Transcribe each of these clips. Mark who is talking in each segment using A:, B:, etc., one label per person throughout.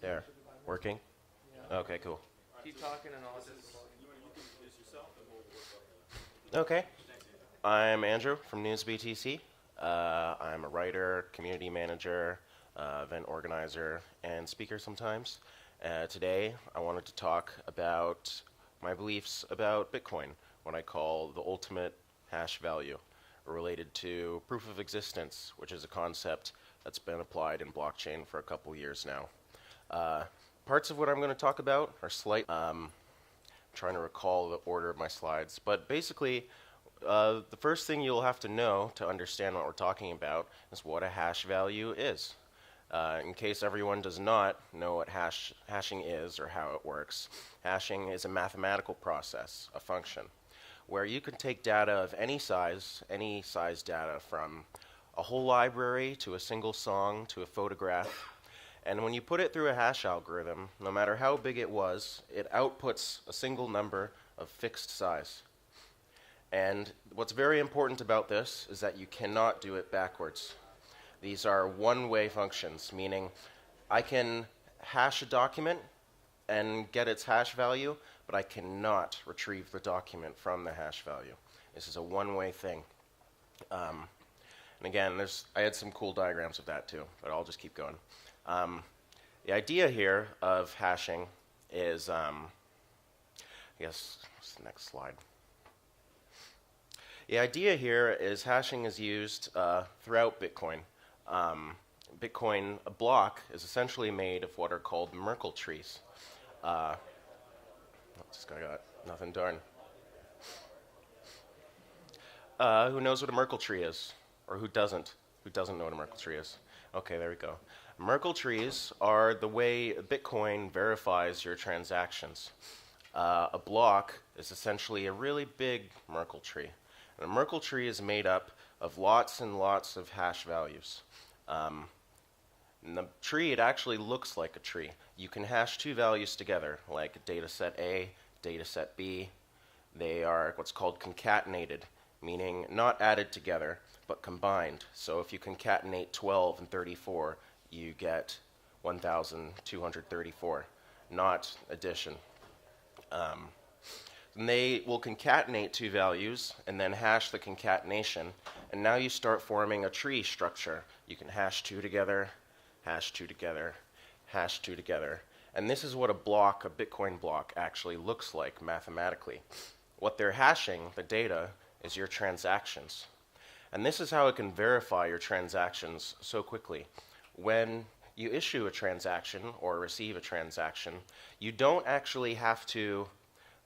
A: There. Working? Okay, cool.
B: Keep talking and I'll just.
A: Okay. I'm Andrew from News BTC. I'm a writer, community manager, event organizer, and speaker sometimes. Today, I wanted to talk about my beliefs about Bitcoin, what I call the ultimate hash value, related to proof of existence, which is a concept that's been applied in blockchain for a couple years now. Parts of what I'm going to talk about are slight. Trying to recall the order of my slides, but basically, the first thing you'll have to know to understand what we're talking about is what a hash value is. In case everyone does not know what hashing is or how it works, hashing is a mathematical process, a function, where you can take data of any size data from a whole library to a single song to a photograph. And when you put it through a hash algorithm, no matter how big it was, it outputs a single number of fixed size. And what's very important about this is that you cannot do it backwards. These are one-way functions, meaning I can hash a document and get its hash value, but I cannot retrieve the document from the hash value. This is a one-way thing. And again, I had some cool diagrams of that too, but I'll just keep going. The idea here of hashing is, I guess, what's the next slide? The idea here is hashing is used throughout Bitcoin. A block is essentially made of what are called Merkle trees. This guy got nothing done. Who knows what a Merkle tree is? Or who doesn't? Who doesn't know what a Merkle tree is? Okay, there we go. Merkle trees are the way Bitcoin verifies your transactions. A block is essentially a really big Merkle tree. And a Merkle tree is made up of lots and lots of hash values. In the tree, it actually looks like a tree. You can hash two values together, like data set A, data set B. They are what's called concatenated, meaning not added together, but combined. So if you concatenate 12 and 34, you get 1,234, not addition. And they will concatenate two values and then hash the concatenation, and now you start forming a tree structure. You can hash two together, hash two together, hash two together. And this is what a Bitcoin block, actually looks like mathematically. What they're hashing, the data, is your transactions. And this is how it can verify your transactions so quickly. When you issue a transaction or receive a transaction, you don't actually have to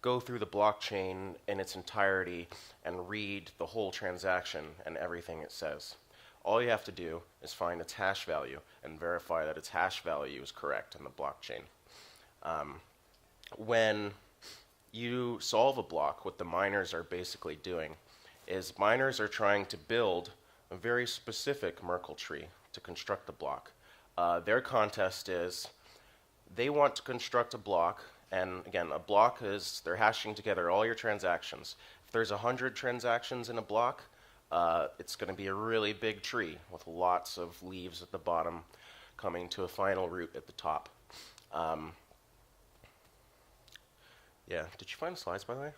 A: go through the blockchain in its entirety and read the whole transaction and everything it says. All you have to do is find its hash value and verify that its hash value is correct in the blockchain. When you solve a block, what the miners are basically doing is miners are trying to build a very specific Merkle tree to construct the block. Their contest is they want to construct a block. And again, a block is they're hashing together all your transactions. If there's 100 transactions in a block, it's going to be a really big tree with lots of leaves at the bottom coming to a final root at the top. Yeah, did you find the slides, by the way?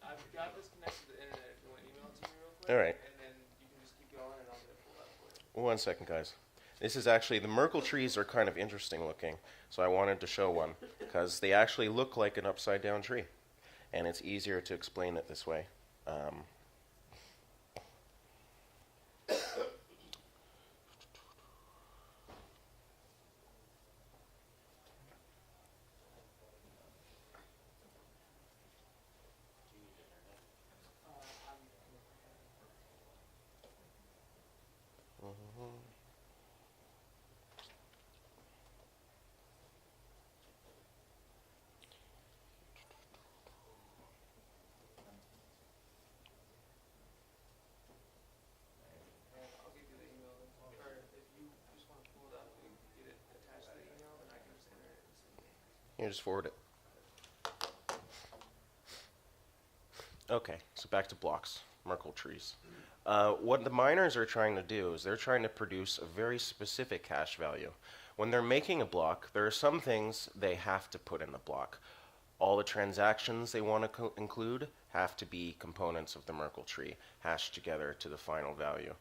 B: I've got this connected to the internet if you want to email it to me real quick.
A: All right.
B: And then you can just keep going and I'll get it pulled up for you.
A: 1 second, guys. This is actually, the Merkle trees are kind of interesting looking, so I wanted to show one, because they actually look like an upside down tree, and it's easier to explain it this way. Here, just forward it. Okay, so back to blocks, Merkle trees. What the miners are trying to do is they're trying to produce a very specific hash value. When they're making a block, there are some things they have to put in the block. All the transactions they want to include have to be components of the Merkle tree, hashed together to the final value.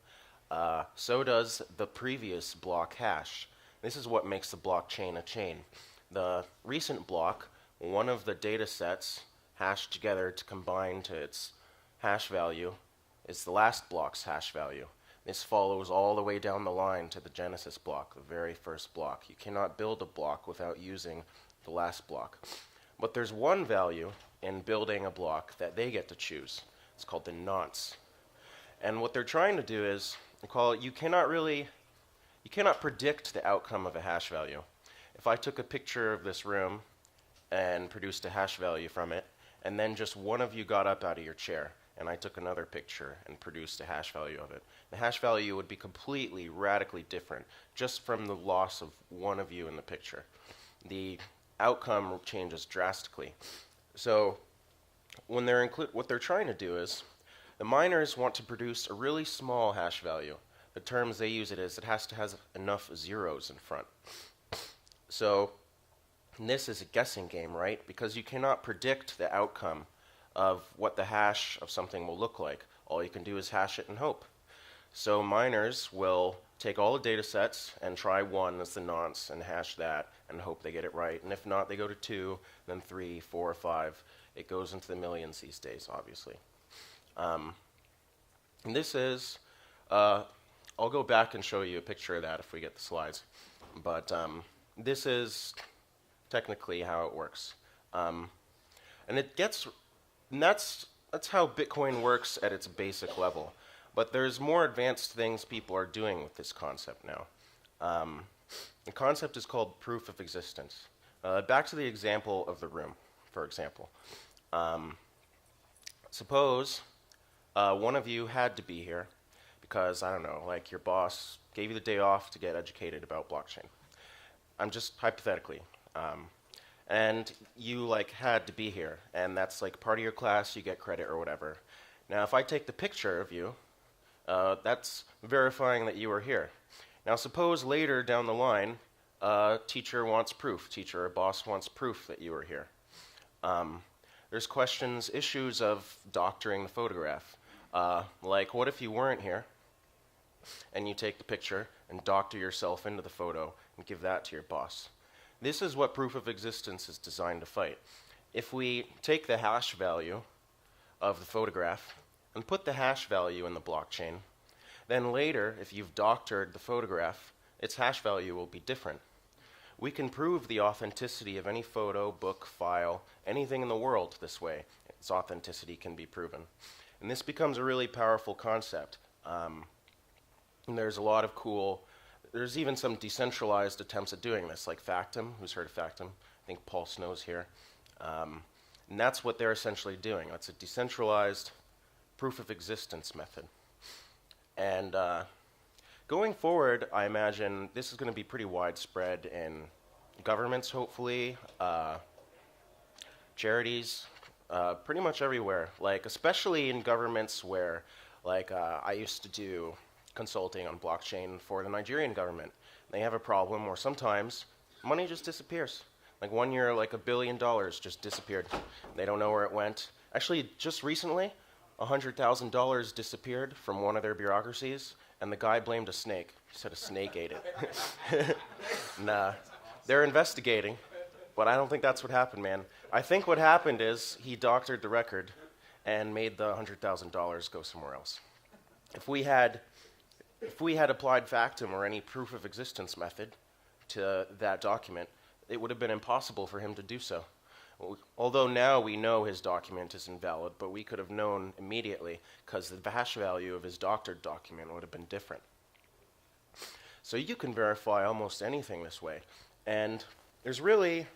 A: So does the previous block hash. This is what makes the blockchain a chain. The recent block, one of the data sets hashed together to combine to its hash value, is the last block's hash value. This follows all the way down the line to the genesis block, the very first block. You cannot build a block without using the last block. But there's one value in building a block that they get to choose. It's called the nonce. And what they're trying to do is, they call it, you cannot predict the outcome of a hash value. If I took a picture of this room and produced a hash value from it, and then just one of you got up out of your chair, and I took another picture and produced a hash value of it, the hash value would be completely, radically different just from the loss of one of you in the picture. The outcome changes drastically. So when what they're trying to do is, the miners want to produce a really small hash value. The terms they use it is it has to have enough zeros in front. So this is a guessing game, right? Because you cannot predict the outcome of what the hash of something will look like. All you can do is hash it and hope. So miners will take all the data sets and try 1 as the nonce and hash that and hope they get it right. And if not, they go to 2, then 3, 4, 5. It goes into the millions these days, obviously. And this is, I'll go back and show you a picture of that if we get the slides. But this is technically how it works. And that's how Bitcoin works at its basic level. But there's more advanced things people are doing with this concept now. The concept is called proof of existence. Back to the example of the room, for example. Suppose one of you had to be here because, I don't know, like your boss gave you the day off to get educated about blockchain. I'm just hypothetically. And you had to be here, and that's part of your class, you get credit or whatever. Now, if I take the picture of you, that's verifying that you were here. Now, suppose later down the line, teacher wants proof. Teacher or boss wants proof that you were here. There's issues of doctoring the photograph. What if you weren't here, and you take the picture and doctor yourself into the photo and give that to your boss? This is what proof of existence is designed to fight. If we take the hash value of the photograph and put the hash value in the blockchain, then later, if you've doctored the photograph, its hash value will be different. We can prove the authenticity of any photo, book, file, anything in the world this way. Its authenticity can be proven. And this becomes a really powerful concept. And there's there's even some decentralized attempts at doing this, like Factom. Who's heard of Factom? I think Paul Snow's here. And that's what they're essentially doing. It's a decentralized proof of existence method. And going forward, I imagine this is going to be pretty widespread in governments, hopefully, charities, pretty much everywhere. Especially in governments where, I used to do consulting on blockchain for the Nigerian government. They have a problem where sometimes money just disappears. 1 year, $1 billion just disappeared. They don't know where it went. Actually, just recently, $100,000 disappeared from one of their bureaucracies, and the guy blamed a snake. He said a snake ate it. Nah, they're investigating, but I don't think that's what happened, man. I think what happened is he doctored the record and made the $100,000 go somewhere else. If we had applied Factom or any proof of existence method to that document, it would have been impossible for him to do so. Although now we know his document is invalid, but we could have known immediately because the hash value of his doctored document would have been different. So you can verify almost anything this way. And there's really,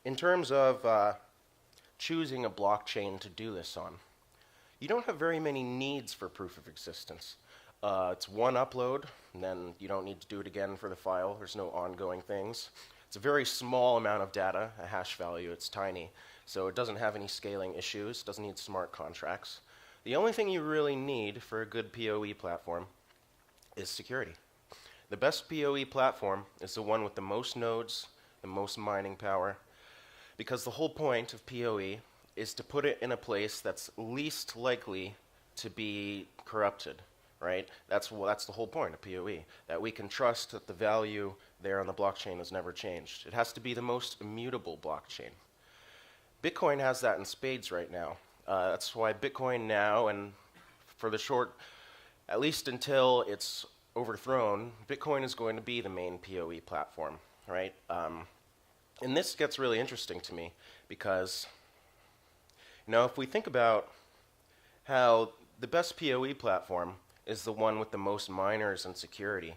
A: in terms of choosing a blockchain to do this on, you don't have very many needs for proof of existence. It's one upload, and then you don't need to do it again for the file. There's no ongoing things. It's a very small amount of data, a hash value. It's tiny, so it doesn't have any scaling issues. It doesn't need smart contracts. The only thing you really need for a good PoE platform is security. The best PoE platform is the one with the most nodes, the most mining power, because the whole point of PoE is to put it in a place that's least likely to be corrupted, right? That's the whole point of PoE, that we can trust that the value there on the blockchain has never changed. It has to be the most immutable blockchain. Bitcoin has that in spades right now. That's why Bitcoin now, and for the short, at least until it's overthrown, Bitcoin is going to be the main PoE platform, right? And this gets really interesting to me because, if we think about how the best PoE platform is the one with the most miners and security,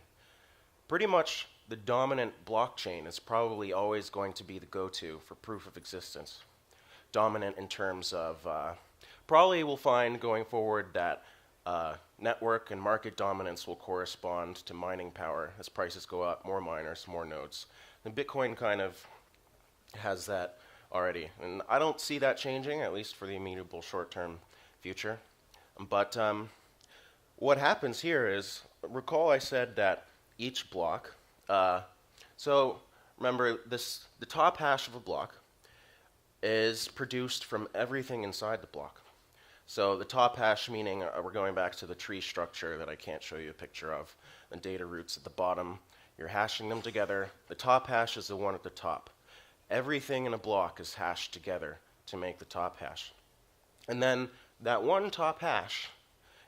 A: pretty much the dominant blockchain is probably always going to be the go-to for proof of existence. Dominant in terms of, probably we'll find going forward that network and market dominance will correspond to mining power. As prices go up, more miners, more nodes. And Bitcoin kind of has that already. And I don't see that changing, at least for the immutable short-term future. But what happens here is, recall I said that each block, so remember the top hash of a block is produced from everything inside the block. So the top hash meaning, we're going back to the tree structure that I can't show you a picture of, the data roots at the bottom. You're hashing them together. The top hash is the one at the top. Everything in a block is hashed together to make the top hash. And then that one top hash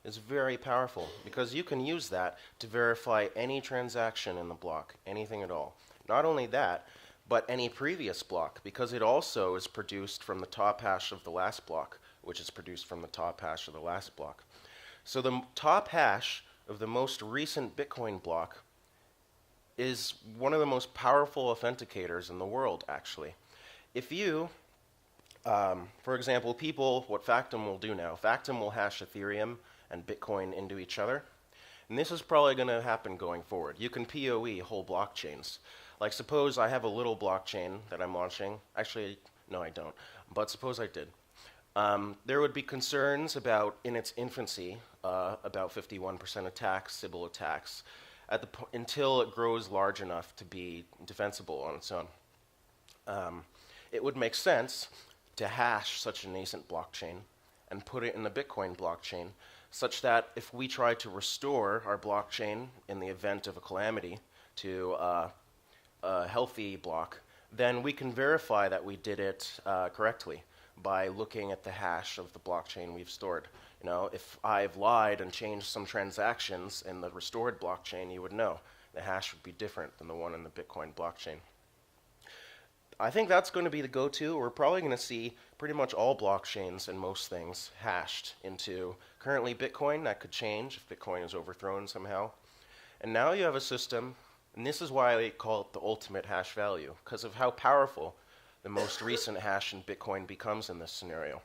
A: is very powerful because you can use that to verify any transaction in the block, anything at all. Not only that, but any previous block, because it also is produced from the top hash of the last block, which is produced from the top hash of the last block. So the top hash of the most recent Bitcoin block is one of the most powerful authenticators in the world, actually. If you, for example, what Factom will do now, Factom will hash Ethereum and Bitcoin into each other. And this is probably going to happen going forward. You can PoE whole blockchains. Like suppose I have a little blockchain that I'm launching. Actually, no I don't. But suppose I did. There would be concerns about, in its infancy, about 51% attacks, Sybil attacks, until it grows large enough to be defensible on its own. It would make sense to hash such a nascent blockchain and put it in the Bitcoin blockchain, such that if we try to restore our blockchain in the event of a calamity to a healthy block, then we can verify that we did it correctly by looking at the hash of the blockchain we've stored. If I've lied and changed some transactions in the restored blockchain, you would know. The hash would be different than the one in the Bitcoin blockchain. I think that's going to be the go-to. We're probably going to see pretty much all blockchains and most things hashed into currently Bitcoin. That could change if Bitcoin is overthrown somehow. And now you have a system, and this is why they call it the ultimate hash value, because of how powerful the most recent hash in Bitcoin becomes in this scenario.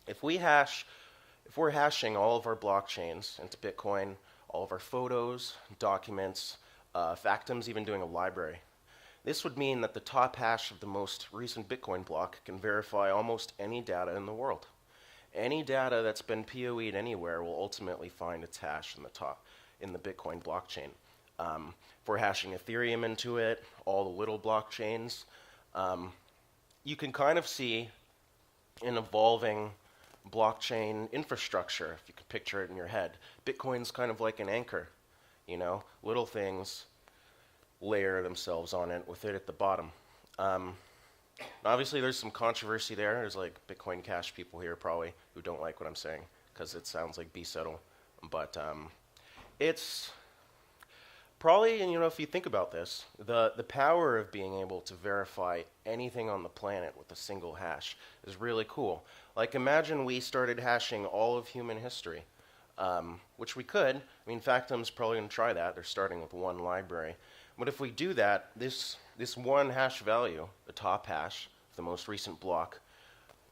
A: If we're hashing all of our blockchains into Bitcoin, all of our photos, documents, Factom's even doing a library. This would mean that the top hash of the most recent Bitcoin block can verify almost any data in the world. Any data that's been PoE'd anywhere will ultimately find its hash in the Bitcoin blockchain. If we're hashing Ethereum into it, all the little blockchains, you can kind of see an evolving blockchain infrastructure, if you could picture it in your head. Bitcoin's kind of like an anchor, little things layer themselves on it with it at the bottom. Obviously, there's some controversy there. There's like Bitcoin Cash people here probably who don't like what I'm saying because it sounds like B-settle. But it's probably, and if you think about this, the power of being able to verify anything on the planet with a single hash is really cool. Like imagine we started hashing all of human history, which we could. Factom's probably going to try that. They're starting with one library. But if we do that, this one hash value, the top hash, the most recent block,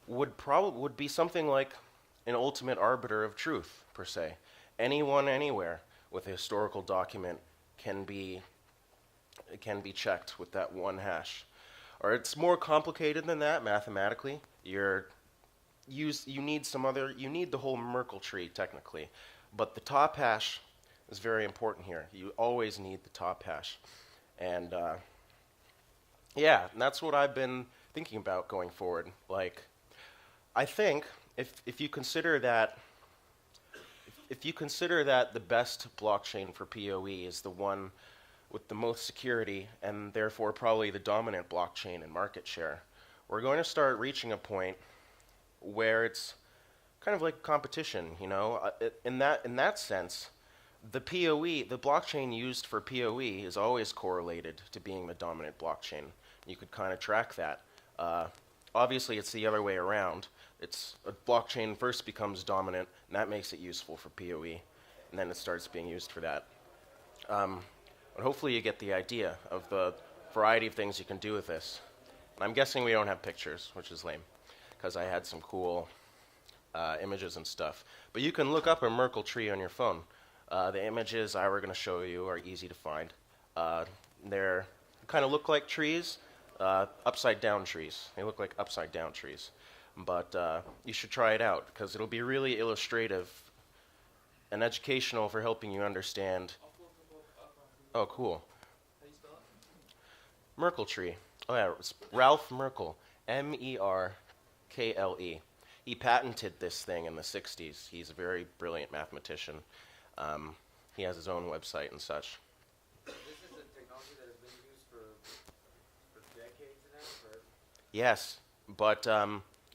A: would be something like an ultimate arbiter of truth, per se. Anyone, anywhere, with a historical document can be checked with that one hash. Or it's more complicated than that mathematically. You need the whole Merkle tree technically, but the top hash is very important here. You always need the top hash. And yeah, and that's what I've been thinking about going forward. Like, I think if you consider that the best blockchain for PoE is the one with the most security and therefore probably the dominant blockchain in market share, we're going to start reaching a point where it's kind of like competition, you know. In that sense, the blockchain used for PoE is always correlated to being the dominant blockchain. You could kind of track that. Obviously, it's the other way around. It's a blockchain first becomes dominant, and that makes it useful for PoE, and then it starts being used for that. But hopefully you get the idea of the variety of things you can do with this. And I'm guessing we don't have pictures, which is lame, because I had some cool images and stuff. But you can look up a Merkle tree on your phone. The images I were going to show you are easy to find. They kind of look like trees, upside down trees. They look like upside down trees. But you should try it out because it'll be really illustrative and educational for helping you understand. Oh, cool.
B: How do you spell it?
A: Merkle tree. Oh yeah, it's Ralph Merkle, Merkle. He patented this thing in the 60s. He's a very brilliant mathematician. He has his own website and such.
C: This is a technology that has been used for decades now?
A: Yes, but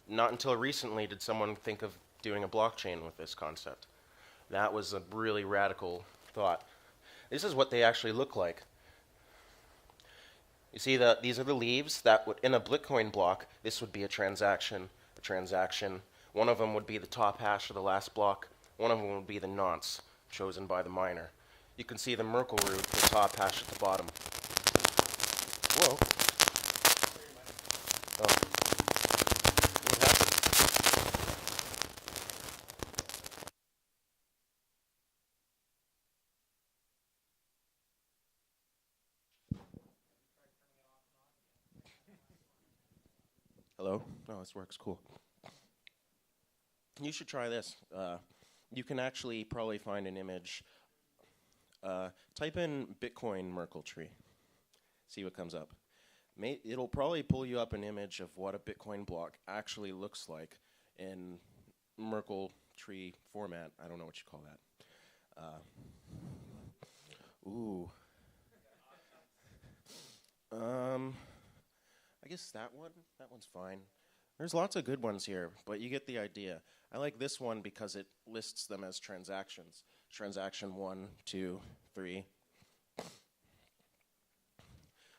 A: not until recently did someone think of doing a blockchain with this concept. That was a really radical thought. This is what they actually look like. You see, these are the leaves that would, in a Bitcoin block, this would be a transaction. One of them would be the top hash of the last block. One of them would be the nonce chosen by the miner. You can see the Merkle root, the top hash at the bottom. Whoa. Oh. What happened? Hello? Oh, this works. Cool. You should try this. You can actually probably find an image. Type in Bitcoin Merkle tree. See what comes up. It'll probably pull you up an image of what a Bitcoin block actually looks like in Merkle tree format. I don't know what you call that. Ooh. I guess that one's fine. There's lots of good ones here, but you get the idea. I like this one because it lists them as transactions. Transaction 1, 2, 3.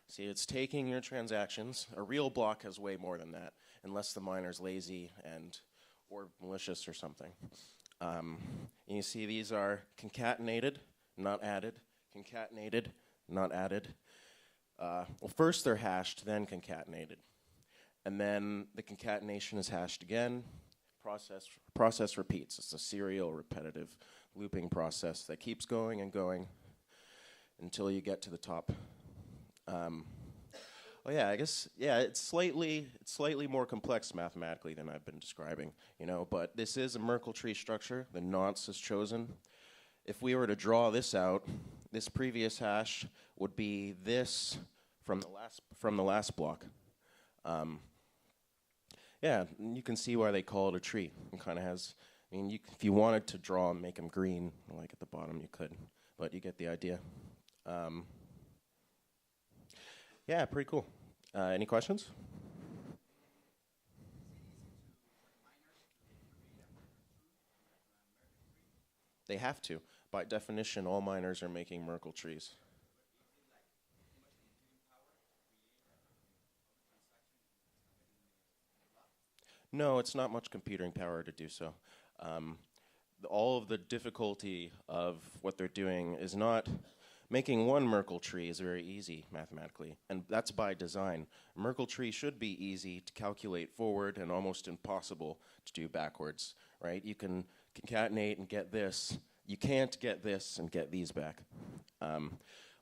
A: See, it's taking your transactions. A real block has way more than that, unless the miner's lazy or malicious or something. And you see these are concatenated, not added. Concatenated, not added. Well, first they're hashed, then concatenated. And then the concatenation is hashed again. Process repeats. It's a serial, repetitive, looping process that keeps going and going until you get to the top. Oh yeah, I guess it's slightly more complex mathematically than I've been describing, you know. But this is a Merkle tree structure. The nonce is chosen. If we were to draw this out, this previous hash would be this from the last block. Yeah, you can see why they call it a tree. It kind of has. I mean, if you wanted to draw and make them green, like at the bottom, you could, but you get the idea. Yeah, pretty cool. Any questions? They have to. By definition, all miners are making Merkle trees. No, it's not much computing power to do so. All of the difficulty of what they're doing is not making one Merkle tree is very easy mathematically, and that's by design. A Merkle tree should be easy to calculate forward and almost impossible to do backwards, right? You can concatenate and get this. You can't get this and get these back.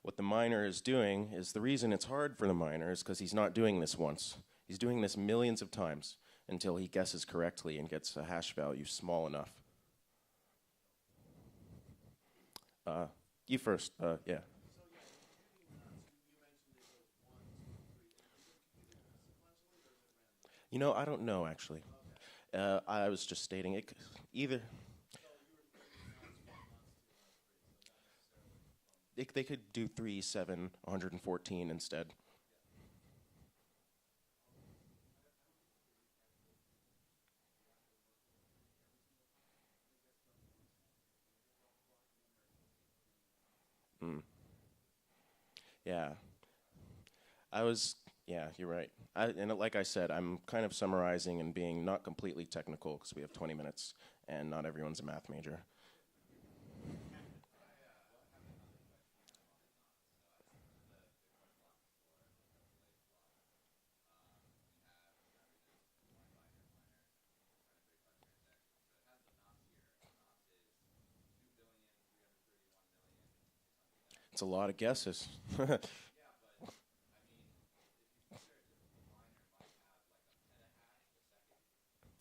A: What the miner is doing is the reason it's hard for the miner is because he's not doing this once. He's doing this millions of times until he guesses correctly and gets a hash value small enough.
D: You first, yeah. You know, I don't know actually. I was just stating it. Either they could do 3, 7, 114 instead. Mm. Yeah, I was. Yeah, you're right. Like I said, I'm kind of summarizing and being not completely technical because we have 20 minutes and not everyone's a math major. It's a lot of guesses.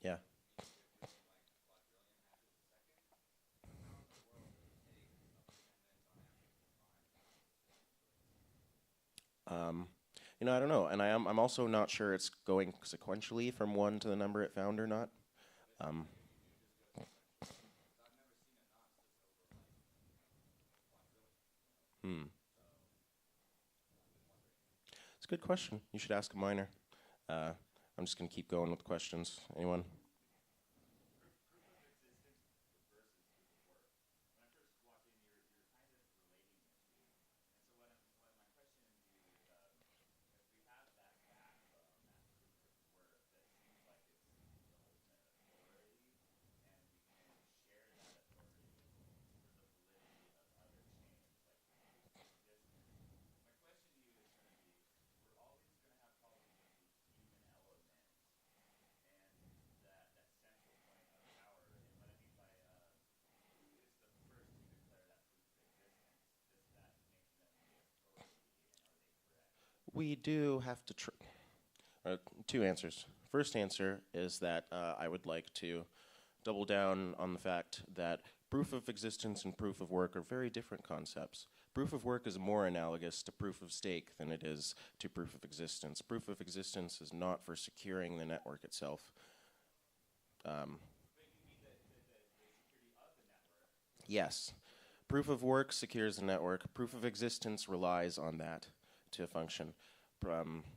D: Yeah. Um, I don't know, and I'm also not sure it's going sequentially from one to the number it found or not. Um, hmm. It's a good question. You should ask a minor. Uh, I'm just gonna keep going with questions. Anyone? We do have to. Two answers. First answer is that I would like to double down on the fact that proof of existence and proof of work are very different concepts. Proof of work is more analogous to proof of stake than it is to proof of existence. Proof of existence is not for securing the network itself. Um, yes. Proof of work secures the network. Proof of existence relies on that to function.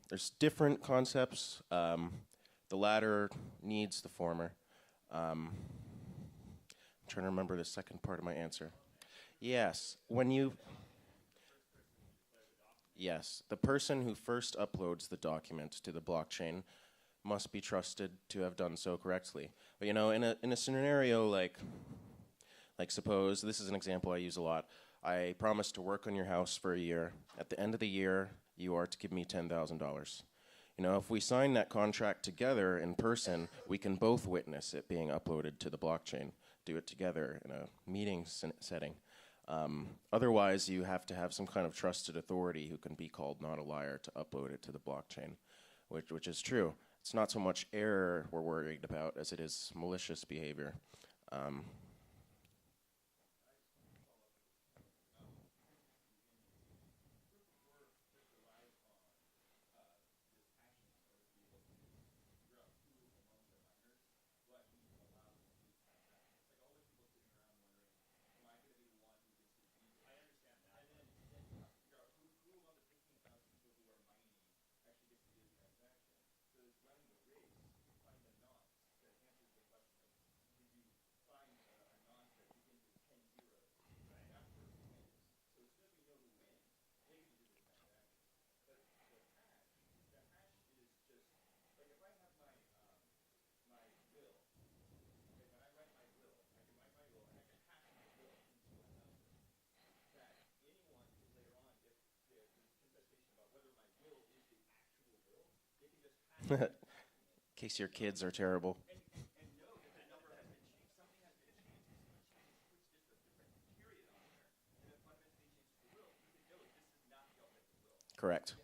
D: There's different concepts. The latter needs the former. I'm trying to remember the second part of my answer. Yes, yes, the person who first uploads the document to the blockchain must be trusted to have done so correctly. But in a scenario like suppose this is an example I use a lot. I promise to work on your house for a year. At the end of the year, you are to give me $10,000. If we sign that contract together in person, we can both witness it being uploaded to the blockchain. Do it together in a meeting setting. Otherwise, you have to have some kind of trusted authority who can be called not a liar to upload it to the blockchain, which is true. It's not so much error we're worried about as it is malicious behavior. Um, in case your kids are terrible. Correct.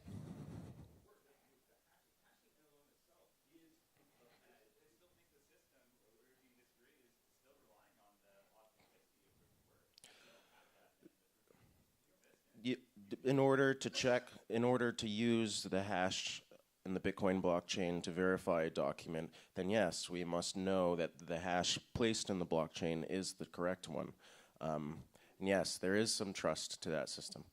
D: In order to use the hash in the Bitcoin blockchain to verify a document, then yes, we must know that the hash placed in the blockchain is the correct one. And yes, there is some trust to that system.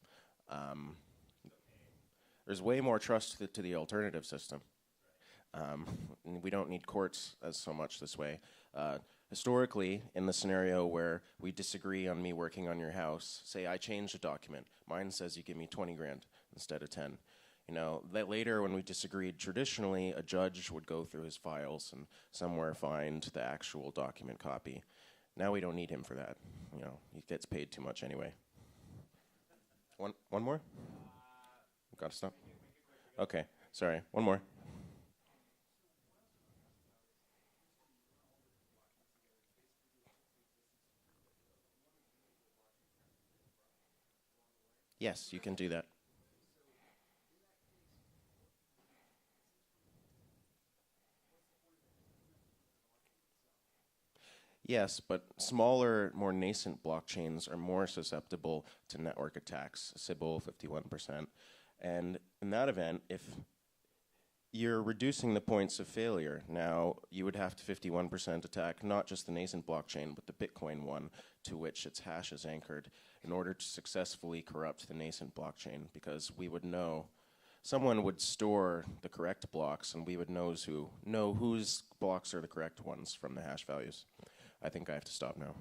D: There's way more trust to the alternative system. And we don't need courts as so much this way. Historically, in the scenario where we disagree on me working on your house, say I change a document, mine says you give me 20 grand instead of 10. You know, that later when we disagreed, traditionally a judge would go through his files and somewhere find the actual document copy. Now we don't need him for that. You know, he gets paid too much anyway. One more? Gotta stop. Okay, sorry. One more. Yes, you can do that. Yes, but smaller, more nascent blockchains are more susceptible to network attacks, Sybil 51%. And in that event, if you're reducing the points of failure, now you would have to 51% attack not just the nascent blockchain, but the Bitcoin one to which its hash is anchored in order to successfully corrupt the nascent blockchain, because we would know someone would store the correct blocks and we would know whose blocks are the correct ones from the hash values. I think I have to stop now.